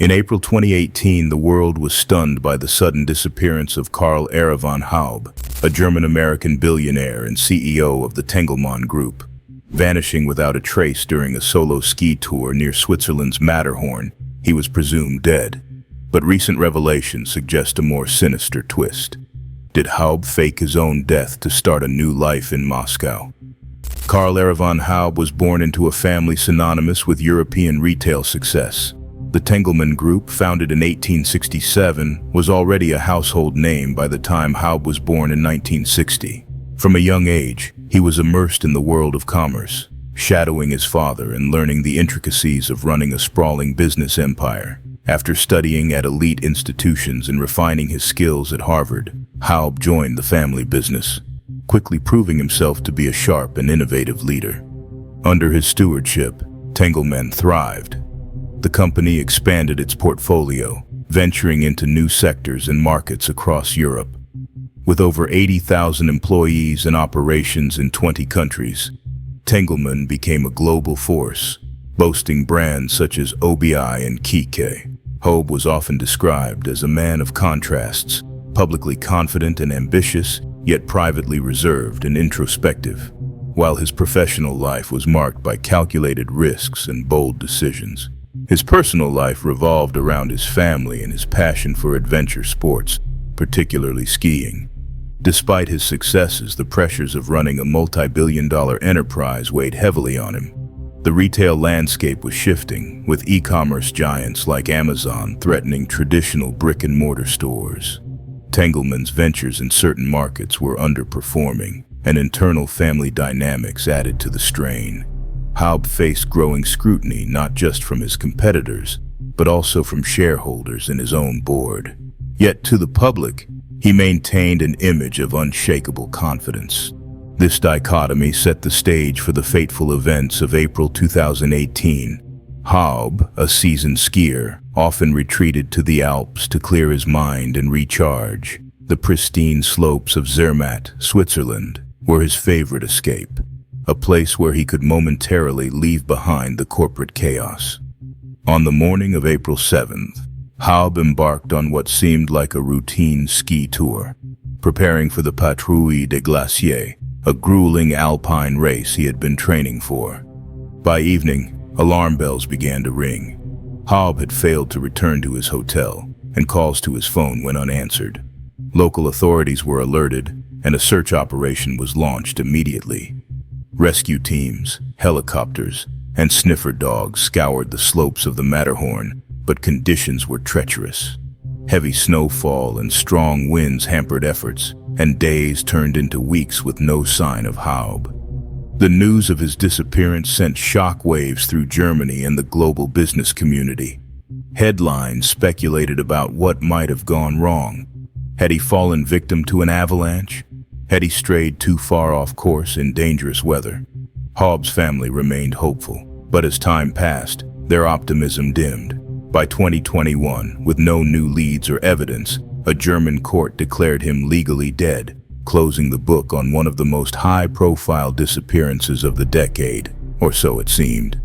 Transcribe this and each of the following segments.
In April 2018, the world was stunned by the sudden disappearance of Karl-Erivan Haub, a German-American billionaire and CEO of the Tengelmann Group. Vanishing without a trace during a solo ski tour near Switzerland's Matterhorn, he was presumed dead. But recent revelations suggest a more sinister twist. Did Haub fake his own death to start a new life in Moscow? Karl-Erivan Haub was born into a family synonymous with European retail success. The Tengelmann Group, founded in 1867, was already a household name by the time Haub was born in 1960. From a young age, he was immersed in the world of commerce, shadowing his father and learning the intricacies of running a sprawling business empire. After studying at elite institutions and refining his skills at Harvard, Haub joined the family business, quickly proving himself to be a sharp and innovative leader. Under his stewardship, Tengelmann thrived. The company expanded its portfolio, venturing into new sectors and markets across Europe. With over 80,000 employees and operations in 20 countries, Tengelmann became a global force, boasting brands such as OBI and Kike. Haub was often described as a man of contrasts, publicly confident and ambitious, yet privately reserved and introspective, while his professional life was marked by calculated risks and bold decisions. His personal life revolved around his family and his passion for adventure sports, particularly skiing. Despite his successes, the pressures of running a multi-billion-dollar enterprise weighed heavily on him. The retail landscape was shifting, with e-commerce giants like Amazon threatening traditional brick-and-mortar stores. Tengelmann's ventures in certain markets were underperforming, and internal family dynamics added to the strain. Haub faced growing scrutiny not just from his competitors, but also from shareholders in his own board. Yet to the public, he maintained an image of unshakable confidence. This dichotomy set the stage for the fateful events of April 2018. Haub, a seasoned skier, often retreated to the Alps to clear his mind and recharge. The pristine slopes of Zermatt, Switzerland, were his favorite escape, a place where he could momentarily leave behind the corporate chaos. On the morning of April 7th, Haub embarked on what seemed like a routine ski tour, preparing for the Patrouille des Glaciers, a grueling alpine race he had been training for. By evening, alarm bells began to ring. Haub had failed to return to his hotel, and calls to his phone went unanswered. Local authorities were alerted, and a search operation was launched immediately. Rescue teams, helicopters, and sniffer dogs scoured the slopes of the Matterhorn, but conditions were treacherous. Heavy snowfall and strong winds hampered efforts, and days turned into weeks with no sign of Haub. The news of his disappearance sent shockwaves through Germany and the global business community. Headlines speculated about what might have gone wrong. Had he fallen victim to an avalanche? Had he strayed too far off course in dangerous weather? Haub's family remained hopeful, but as time passed, their optimism dimmed. By 2021, with no new leads or evidence, a German court declared him legally dead, closing the book on one of the most high-profile disappearances of the decade, or so it seemed.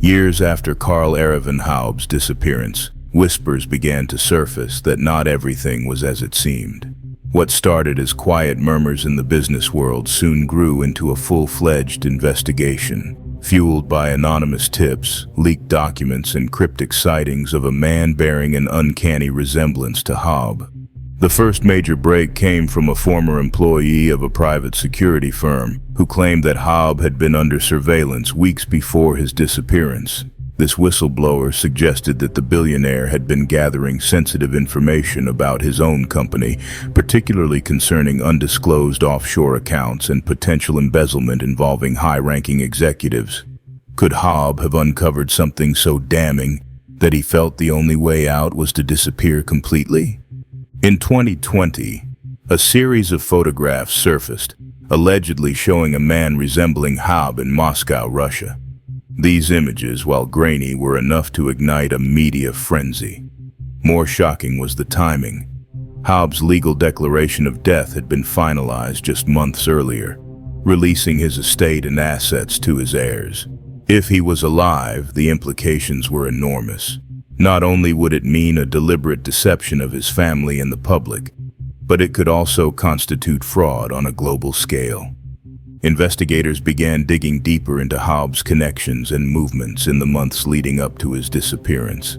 Years after Karl-Erivan Haub's disappearance, whispers began to surface that not everything was as it seemed. What started as quiet murmurs in the business world soon grew into a full-fledged investigation, fueled by anonymous tips, leaked documents, and cryptic sightings of a man bearing an uncanny resemblance to Haub. The first major break came from a former employee of a private security firm who claimed that Haub had been under surveillance weeks before his disappearance. This whistleblower suggested that the billionaire had been gathering sensitive information about his own company, particularly concerning undisclosed offshore accounts and potential embezzlement involving high-ranking executives. Could Haub have uncovered something so damning that he felt the only way out was to disappear completely? In 2020, a series of photographs surfaced, allegedly showing a man resembling Haub in Moscow, Russia. These images, while grainy, were enough to ignite a media frenzy. More shocking was the timing. Haub's legal declaration of death had been finalized just months earlier, releasing his estate and assets to his heirs. If he was alive, the implications were enormous. Not only would it mean a deliberate deception of his family and the public, but it could also constitute fraud on a global scale. Investigators began digging deeper into Haub's connections and movements in the months leading up to his disappearance.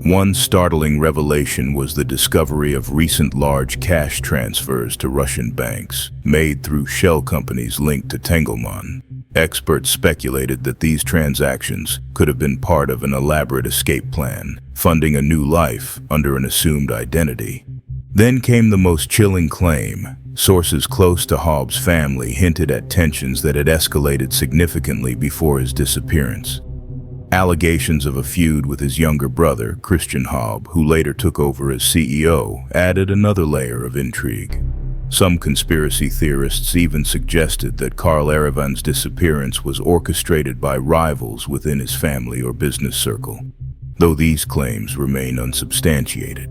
One startling revelation was the discovery of recent large cash transfers to Russian banks, made through shell companies linked to Tengelmann. Experts speculated that these transactions could have been part of an elaborate escape plan, funding a new life under an assumed identity. Then came the most chilling claim. Sources close to Haub's family hinted at tensions that had escalated significantly before his disappearance. Allegations of a feud with his younger brother, Christian Haub, who later took over as CEO, added another layer of intrigue. Some conspiracy theorists even suggested that Karl-Erivan's disappearance was orchestrated by rivals within his family or business circle, though these claims remain unsubstantiated.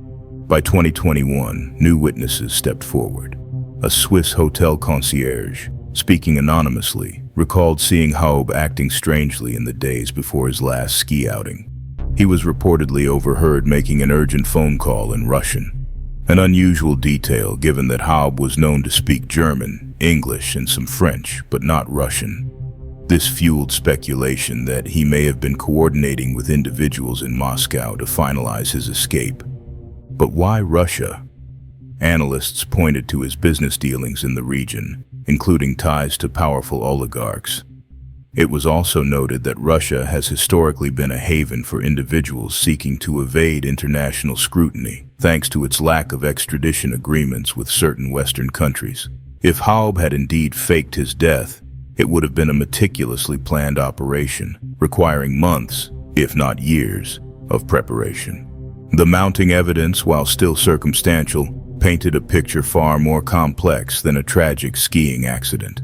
By 2021, new witnesses stepped forward. A Swiss hotel concierge, speaking anonymously, recalled seeing Haub acting strangely in the days before his last ski outing. He was reportedly overheard making an urgent phone call in Russian, an unusual detail given that Haub was known to speak German, English, and some French, but not Russian. This fueled speculation that he may have been coordinating with individuals in Moscow to finalize his escape. But why Russia? Analysts pointed to his business dealings in the region, including ties to powerful oligarchs. It was also noted that Russia has historically been a haven for individuals seeking to evade international scrutiny, thanks to its lack of extradition agreements with certain Western countries. If Haub had indeed faked his death, it would have been a meticulously planned operation, requiring months, if not years, of preparation. The mounting evidence, while still circumstantial, painted a picture far more complex than a tragic skiing accident.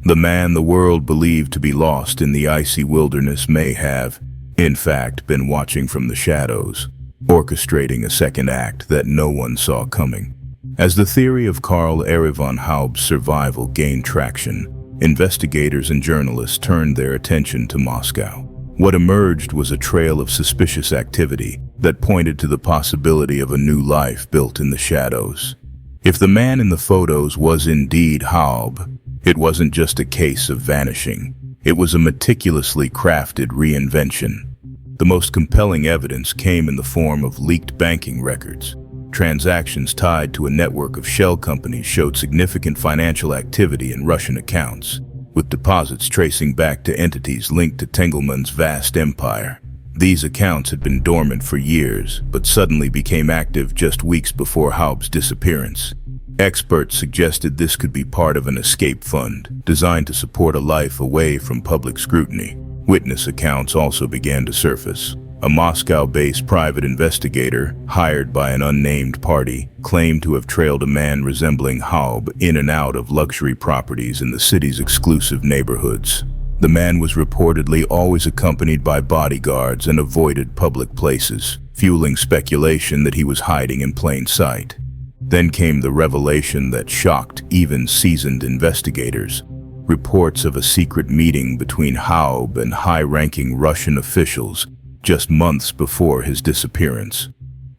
The man the world believed to be lost in the icy wilderness may have, in fact, been watching from the shadows, orchestrating a second act that no one saw coming. As the theory of Karl-Erivan Haub's survival gained traction, investigators and journalists turned their attention to Moscow. What emerged was a trail of suspicious activity that pointed to the possibility of a new life built in the shadows. If the man in the photos was indeed Haub, it wasn't just a case of vanishing. It was a meticulously crafted reinvention. The most compelling evidence came in the form of leaked banking records. Transactions tied to a network of shell companies showed significant financial activity in Russian accounts, with deposits tracing back to entities linked to Tengelmann's vast empire. These accounts had been dormant for years, but suddenly became active just weeks before Haub's disappearance. Experts suggested this could be part of an escape fund, designed to support a life away from public scrutiny. Witness accounts also began to surface. A Moscow-based private investigator, hired by an unnamed party, claimed to have trailed a man resembling Haub in and out of luxury properties in the city's exclusive neighborhoods. The man was reportedly always accompanied by bodyguards and avoided public places, fueling speculation that he was hiding in plain sight. Then came the revelation that shocked even seasoned investigators. Reports of a secret meeting between Haub and high-ranking Russian officials just months before his disappearance.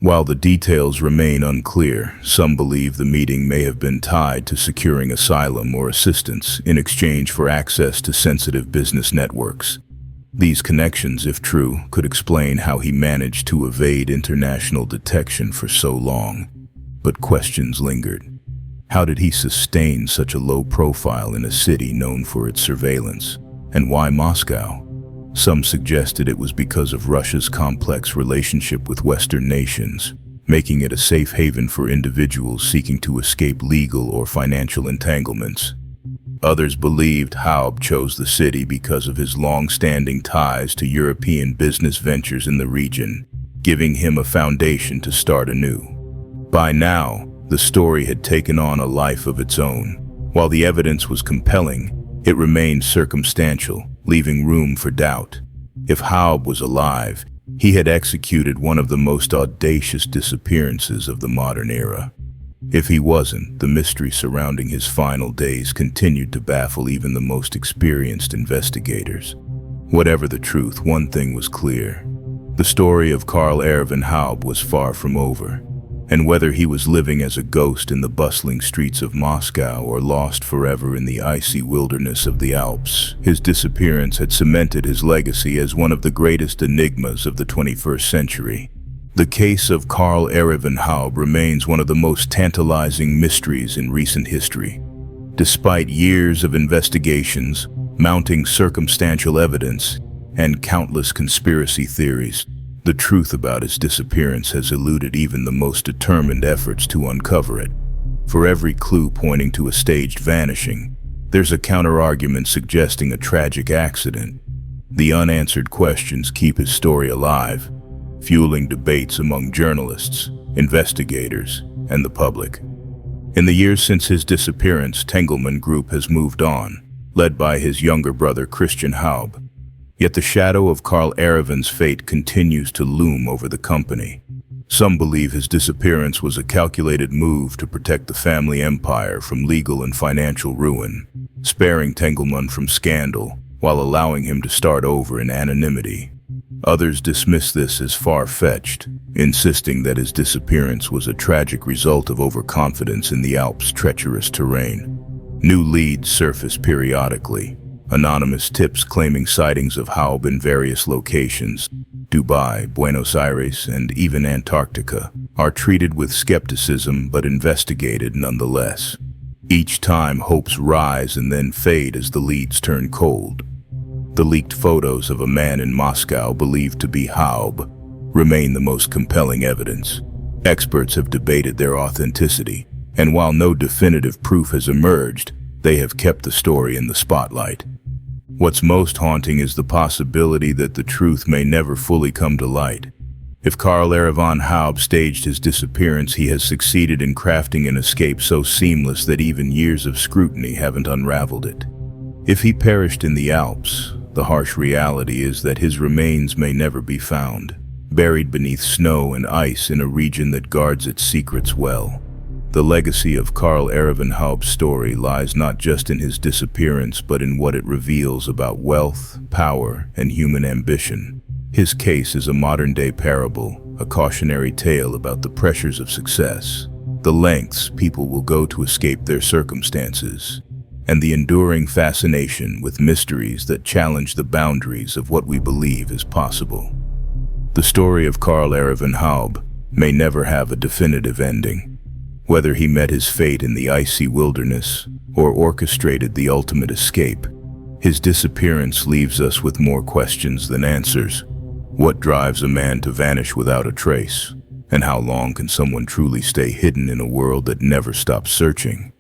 While the details remain unclear, some believe the meeting may have been tied to securing asylum or assistance in exchange for access to sensitive business networks. These connections, if true, could explain how he managed to evade international detection for so long. But questions lingered. How did he sustain such a low profile in a city known for its surveillance? And why Moscow? Some suggested it was because of Russia's complex relationship with Western nations, making it a safe haven for individuals seeking to escape legal or financial entanglements. Others believed Haub chose the city because of his long-standing ties to European business ventures in the region, giving him a foundation to start anew. By now, the story had taken on a life of its own. While the evidence was compelling, it remained circumstantial, leaving room for doubt. If Haub was alive, he had executed one of the most audacious disappearances of the modern era. If he wasn't, the mystery surrounding his final days continued to baffle even the most experienced investigators. Whatever the truth, one thing was clear. The story of Karl-Erivan Haub was far from over, and whether he was living as a ghost in the bustling streets of Moscow or lost forever in the icy wilderness of the Alps, his disappearance had cemented his legacy as one of the greatest enigmas of the 21st century. The case of Karl-Erivan Haub remains one of the most tantalizing mysteries in recent history. Despite years of investigations, mounting circumstantial evidence, and countless conspiracy theories, the truth about his disappearance has eluded even the most determined efforts to uncover it. For every clue pointing to a staged vanishing, there's a counter-argument suggesting a tragic accident. The unanswered questions keep his story alive, fueling debates among journalists, investigators, and the public. In the years since his disappearance, Tengelmann Group has moved on, led by his younger brother Christian Haub. Yet the shadow of Karl-Erivan's fate continues to loom over the company. Some believe his disappearance was a calculated move to protect the family empire from legal and financial ruin, sparing Tengelmann from scandal while allowing him to start over in anonymity. Others dismiss this as far-fetched, insisting that his disappearance was a tragic result of overconfidence in the Alps' treacherous terrain. New leads surface periodically. Anonymous tips claiming sightings of Haub in various locations, Dubai, Buenos Aires, and even Antarctica, are treated with skepticism but investigated nonetheless. Each time, hopes rise and then fade as the leads turn cold. The leaked photos of a man in Moscow believed to be Haub remain the most compelling evidence. Experts have debated their authenticity, and while no definitive proof has emerged, they have kept the story in the spotlight. What's most haunting is the possibility that the truth may never fully come to light. If Karl-Erivan Haub staged his disappearance, he has succeeded in crafting an escape so seamless that even years of scrutiny haven't unraveled it. If he perished in the Alps, the harsh reality is that his remains may never be found, buried beneath snow and ice in a region that guards its secrets well. The legacy of Karl-Erivan Haub's story lies not just in his disappearance but in what it reveals about wealth, power, and human ambition. His case is a modern-day parable, a cautionary tale about the pressures of success, the lengths people will go to escape their circumstances, and the enduring fascination with mysteries that challenge the boundaries of what we believe is possible. The story of Karl-Erivan Haub may never have a definitive ending. Whether he met his fate in the icy wilderness or orchestrated the ultimate escape, his disappearance leaves us with more questions than answers. What drives a man to vanish without a trace? And how long can someone truly stay hidden in a world that never stops searching?